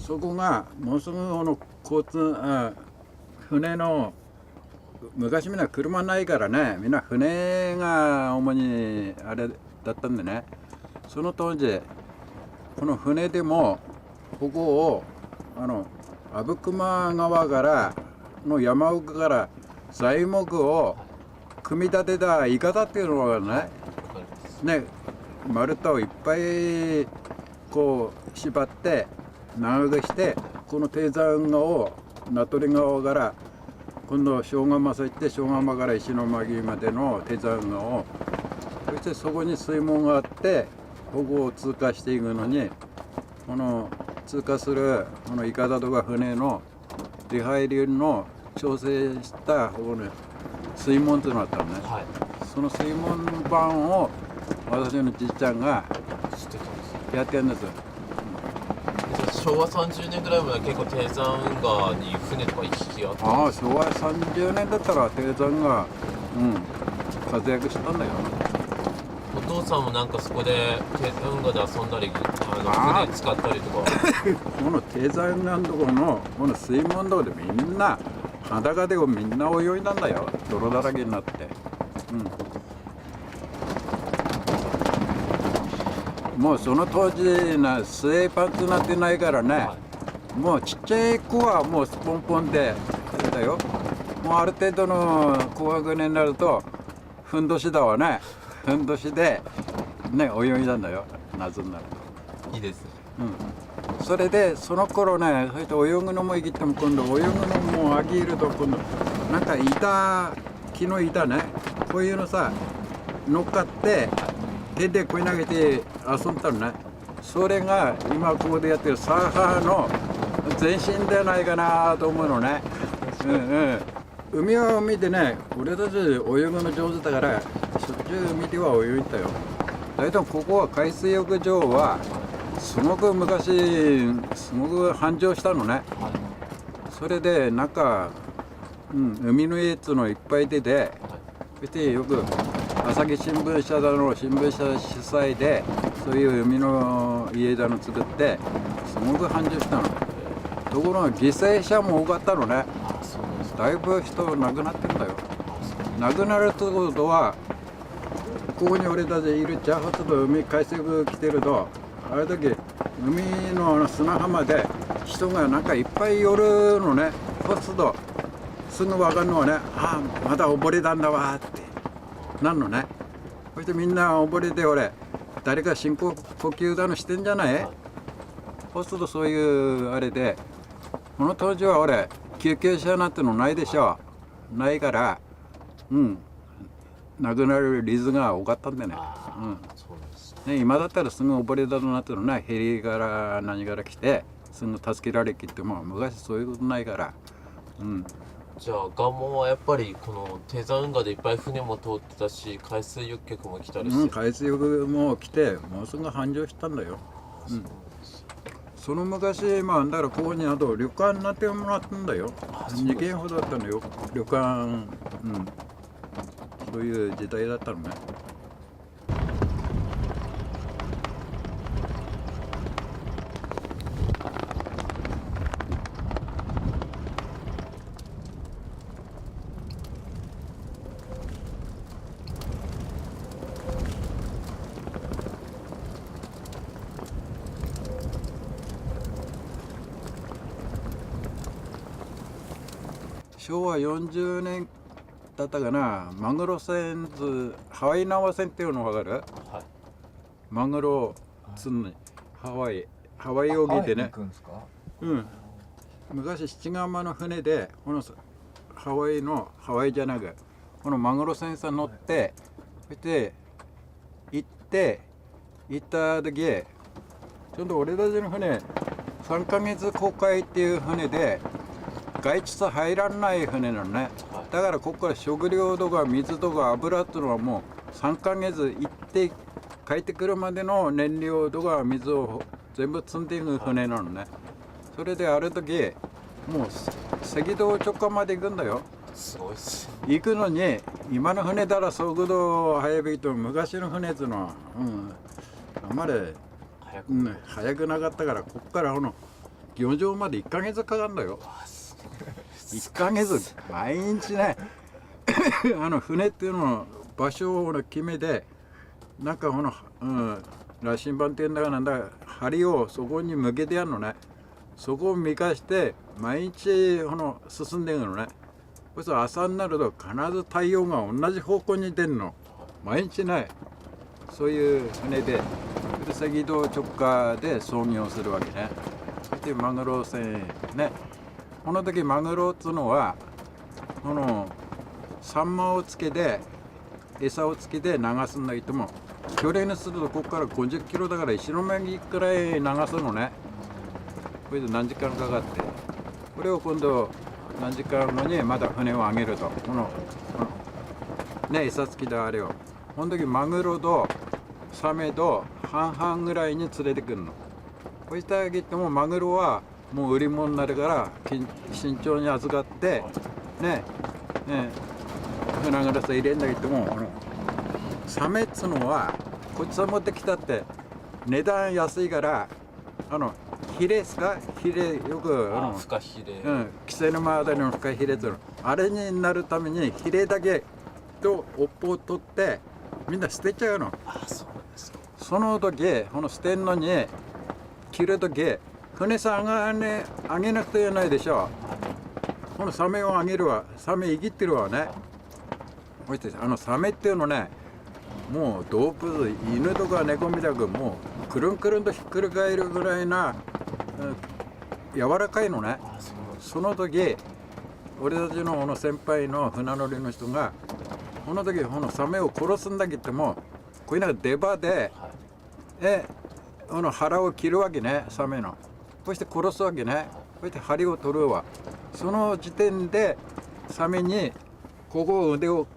そこがものすごく船の昔みんな車ないからね、みんな船が主にあれだったんでね、その当時この船でもここを阿武隈川からの山奥から材木を組み立てたいかだっていうのがね、丸太をいっぱいこう縛って長くして、この低山川を名取川から今度塩釜さ行って、塩釜から石巻までの低山川を、そしてそこに水門があってここを通過していくのに、この通過するこのいかだとか船の出入りの調整したこの水門というのがあったのね、はい、その水門番を私のじいちゃんが知ってたんですやってるんです。昭和30年ぐらいまで結構低山川に船とか行き来あったんああ、ですか？昭和30年だったら低山が、活躍したんだよ。お父さんもなんかそこで低山川で遊んだり船使ったりとかこの低山川のところのこの水門のところでみんな裸でみんな泳いだんだよ、泥だらけになって、もうその当時スエーパンツなんてないからね、はもうちっちゃい子はもうスポンポンでだよ。もうある程度の高学年になるとふんどしだわね、ふんどしでね泳いだんだよ、夏になると。いいです。それでその頃ね、そして泳ぐのも行っても今度泳ぐのも飽きると今度なんか木の板ね、こういうのさ乗っかって手でこい投げて遊んだのね。それが今ここでやってるサーファーの前身ではないかなと思うのね。海は海でね、俺たち泳ぐの上手だからしょっちゅう海では泳いだよ。だけどここは海水浴場はすごく昔すごく繁盛したのね。それでなんか、海の家っつうのいっぱい出て、そしてよく朝日新聞社だの新聞社主催でそういう海の家だの作ってすごく繁盛したの。ところが犠牲者も多かったのね。だいぶ人亡くなってるんだよ。亡くなるってことはここに俺たちいるジャハツと海海水浴来てると、あれだけ海の砂浜で人がなんかいっぱい寄るのね。そうするとすぐ分かるのはね、ああまだ溺れたんだわってなんのね。そしてみんな溺れて誰か深呼吸だのしてんじゃない、そうするとそういうあれで、この当時は救急車なんてのないでしょ、ないから亡くなる率が多かったんでね。今だったらすぐ溺れたとなってのね、ヘリから何から来てすぐ助けられきっても昔そういうことないから。じゃあ蒲生はやっぱりこの低山運河でいっぱい船も通ってたし、海水浴客も来たりして、海水浴も来てもうすぐ繁盛したんだよ。その昔だからここにあと旅館になってもらったんだよ。2軒ほどだったのよ、旅館。そういう時代だったのね。昭和40年だったかな、マグロ船ハワイ縄船っていうの分かる？はい、マグロ釣るのにハワイ沖でね、昔七ヶ浜の船でこのハワイじゃなくこのマグロ船さん乗って、そして行った時ちょうど俺たちの船3ヶ月航海っていう船で外地さ入らない船なのね。だからここから食料とか水とか油っていうのはもう3ヶ月行って帰ってくるまでの燃料とか水を全部積んでいく船なのね。それである時もう赤道直下まで行くんだよ。すごいっす。行くのに今の船だら速度速いべきと昔の船っていうのは、あんまり速くなかったから、ここから漁場まで1ヶ月かかるんだよ。あす1ヶ月毎日ね船っていうのの場所を決めて、なんか羅針盤っていうんだかなんだ針をそこに向けてやるのね。そこを見返して毎日進んでいくのね。そしたら朝になると必ず太陽が同じ方向に出るの。毎日ね、そういう船で赤道直下で操業するわけね。そしてマグロ船ね。この時マグロっつうのはサンマをつけて餌をつけて流すんだけども、距離にするとここから50キロだから石巻くらい流すのね。これで何時間かかって、これを今度何時間後にまた船を上げると、ね、餌付きであれをこの時マグロとサメと半々ぐらいに連れてくるの。こうしたけどもマグロはもう売り物になるから慎重に預かってね、船グラス入れんだけども、サメっつうのはこっちさ持ってきたって値段安いから、ヒレですか、ヒレよくフカヒレ、稀勢沼あたりのフカヒレっていうの、あれになるためにヒレだけと尾っぽを取ってみんな捨てちゃうの。あそうなんですか。その時捨てんのに切る時船さんがねあげなくてはないでしょ。このサメをあげるわ、サメ生きてるわね。そしてサメっていうのね、もう動物、犬とか猫みたくもうくるんくるんとひっくり返るぐらいな、柔らかいのね。その時俺たちの先輩の船乗りの人がこの時サメを殺すんだけども、こういうのが出刃で、腹を切るわけね、サメの。そして殺すわけね。そして針を取るわ。その時点でサメにここ腕を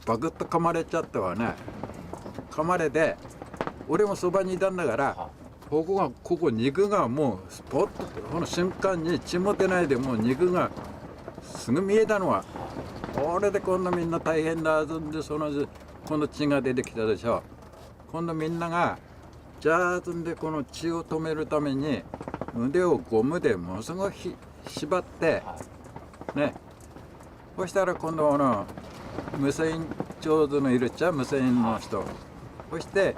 バクッと噛まれちゃったわね。噛まれて、俺もそばにいたんだから、ここ肉がもうスポッとこの瞬間に血も出ないでもう肉がすぐ見えたのは。これで今度みんな大変だ。で今度血が出てきたでしょ。今度みんながじゃあんでこの血を止めるために腕をゴムでものすごい縛ってね。そしたら今度無線上手のいるっちゃ無線の人。そして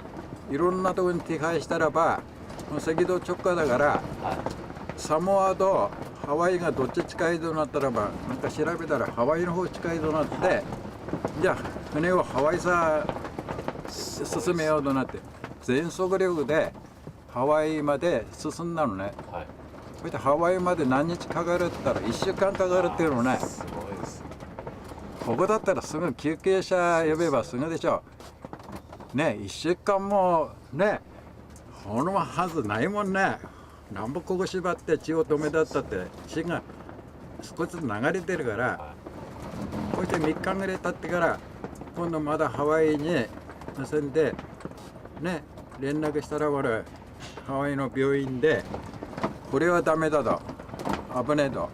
いろんなところに手配したらば、赤道直下だから、サモアとハワイがどっち近いとなったらば、なんか調べたらハワイの方近いとなって、じゃあ船をハワイさ進めようとなって全速力でハワイまで進んだのね。そしてハワイまで何日かかるって言ったら1週間かかるっていうのね。すごいです。ここだったらすぐ救急車呼べばすぐでしょね。1週間もねこのはずないもんね。なんぼここ縛って血を止めたったって血が少しずつ流れてるから、こうして3日ぐらい経ってから今度まだハワイに結んでね連絡したら、俺ハワイの病院でこれはダメだと、危ねえと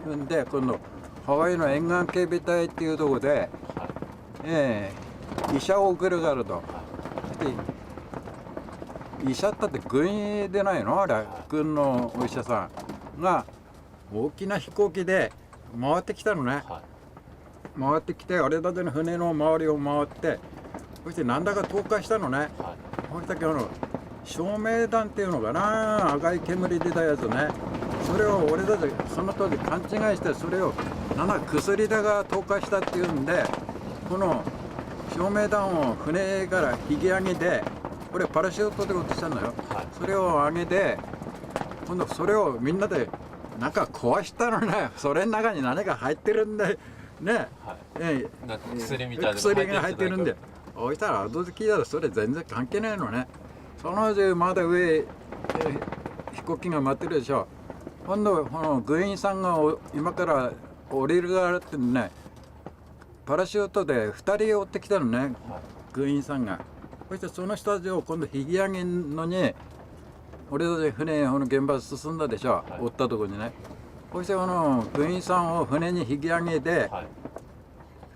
言うんで、今度ハワイの沿岸警備隊っていうところで、医者を送るからと。医者だって軍医でないの、あれ軍のお医者さんが大きな飛行機で回ってきたのね。回ってきてあれだけの船の周りを回って、そしてなんだか投下したのね。そしたけ照明弾っていうのかな、赤い煙出たやつね。それを俺たちその当時勘違いして、それを薬だが投下したっていうんで、この照明弾を船から引き上げて、これパラシュートで落としたのよ。それを上げて、今度それをみんなでなんか壊したのね。それの中に何か入ってるんでね、なんか薬みたいな薬が入ってるんで、そしたら後で聞いたらそれ全然関係ないのね。そのうちまだ上、飛行機が待ってるでしょ。今度この軍員さんが今から降りるからってね、パラシュートで2人追ってきたのね、軍員さんが。そしてその人たちを今度引き上げるのに、俺たち船現場進んだでしょ、追ったところにね。そして軍員さんを船に引き上げて、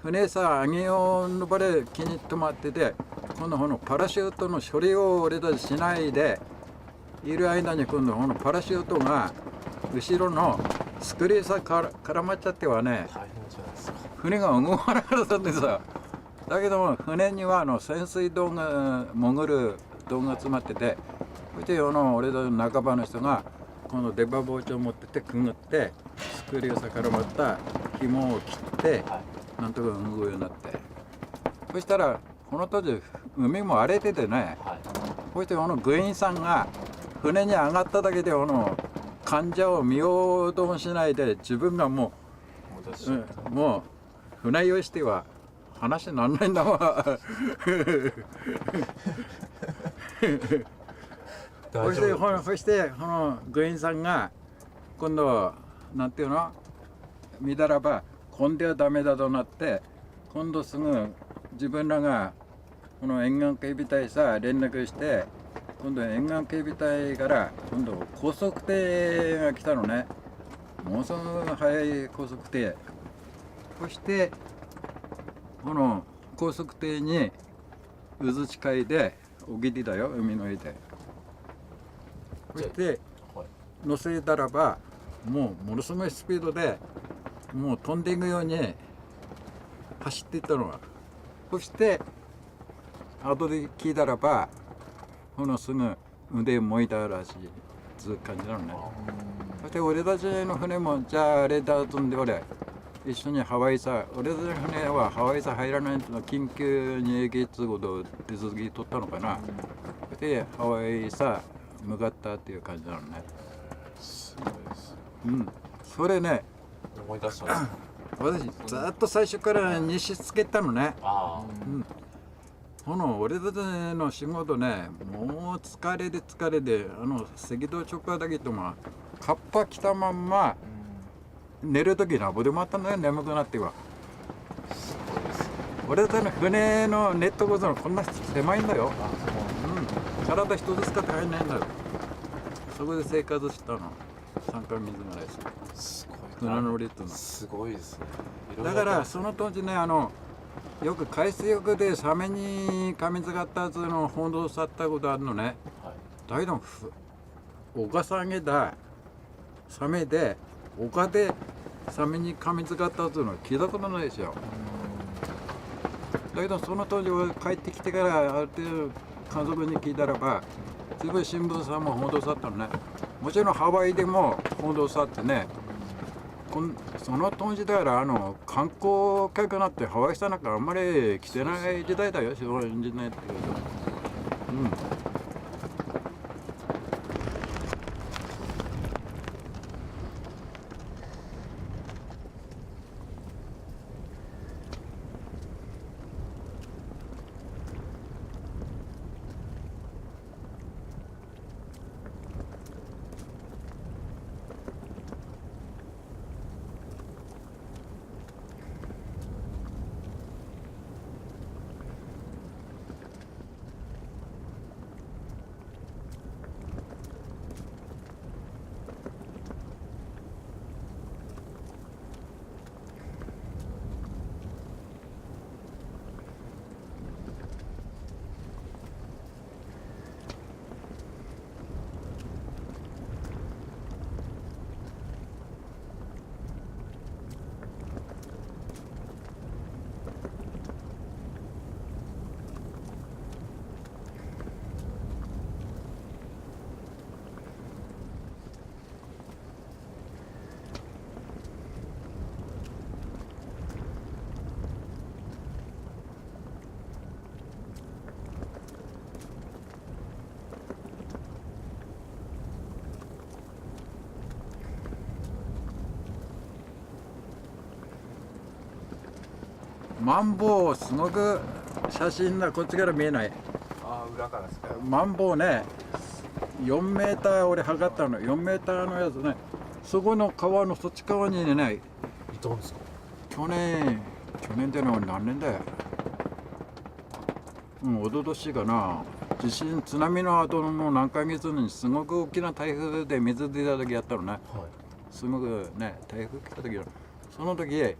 船さ上げようの場で気に止まってて、今度パラシュートの処理を俺たちしないでいる間に、今度パラシュートが後ろのスクリューさ絡まっちゃってはね、大変じゃないですか。船が動かなかったんですよ。だけども船には潜水道が潜る道が詰まってて、そして俺の仲間の人がこの出刃包丁を持っててくぐってスクリューさ絡まった紐を切ってなんとか動くようになって、そしたらこの当時海も荒れててね、そして軍員さんが船に上がっただけで患者を見ようともしないで自分がもう船酔いしては話にならないんだわ。そして軍員さんが今度なんていうの見たらば今度はダメだとなって、今度すぐ自分らがこの沿岸警備隊さ連絡して、今度沿岸警備隊から今度高速艇が来たのね。ものすごく速い高速艇。そしてこの高速艇に渦近いでおぎりだよ、海の上で。そして乗せたらばものすごいスピードでもう飛んでいくように走っていったのは。そして後で聞いたらばすぐ腕燃えたらしいつう感じなのね。そして俺たちの船もじゃああれだとんで俺一緒にハワイさ、俺たちの船はハワイさ入らないと緊急に営業通ことを手続き取ったのかな。でハワイさ向かったっていう感じなのね。すごいです。それね思い出したんですか。私ずっと最初から西つけたのね。俺たちの仕事ね、もう疲れで赤道直下だけどもカッパ着たまんま寝るときなんぼでもあったんだよ、眠くなっては。俺たちの船のネット構造のこんな狭いんだよ。体一つしか入んないんだよ。そこで生活したの。3回水ぐらいです。すごい。船乗りってのすごいですね。だからその当時ね、よく海水浴でサメに噛みつかったやつの報道さったことあるのね。だけど岡下げだサメで丘でサメに噛みつかったっていうのは聞いたことないですよ。だけどその当時俺帰ってきてからある程度家族に聞いたらばすごい新聞さんも報道さったのね。もちろんハワイでも報道さってね、その当時だから観光客なんてハワイさんなんかあんまり来てない時代だよ、そういう時代っていうと。マンボウすごく写真がこっちから見えない。裏からですか。マンボウね、4メーター俺測ったの。4メーターのやつね、そこの川のそっち側にね、いたんですか。去年ってのは何年だよ。一昨年かな。地震津波の後の何ヶ月にすごく大きな台風で水出た時やったのね。すごくね台風来た時のその時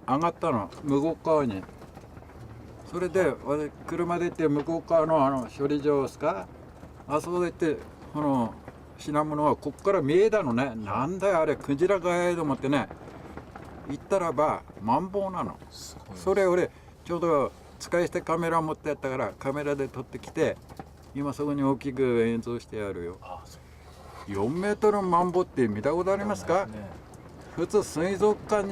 上がったの、向こう側に。それで車で行って向こう側の処理場ですか、あそこで行って品物はこっから見えたのね。なんだよあれクジラかいと思ってね、行ったらばマンボウなの。すごい。それ俺ちょうど使い捨てカメラ持ってやったからカメラで撮ってきて、今そこに大きく演奏してあるよ。あ、そう4メートルのマンボウって見たことありますか？普通水族館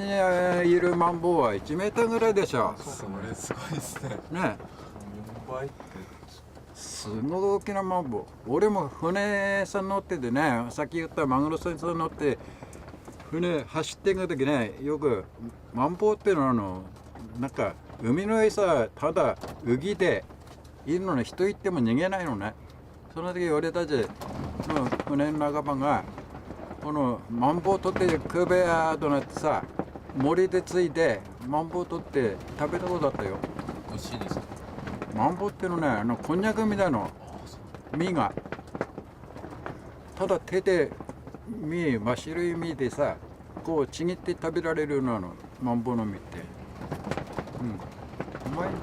にいるマンボウは1メーターぐらいでしょ。それすごいですね。ね、4倍ってすごい大きなマンボウ。俺も船さん乗っててね、さっき言ったマグロ船さん乗って船走っていく時ね、よくマンボウっていうのはなんか海の餌ただウギでいるのに人行っても逃げないのね。その時俺たちの船の仲間がこのマンボウ取って食べやとなってさ、森でついてマンボウ取って食べたことあったよ。美味しいですか？マンボウっていうのね、こんにゃくみたいな実がただ手で実、真っ白い実でさ、こうちぎって食べられるようなのマンボウの実って。うまいんだ。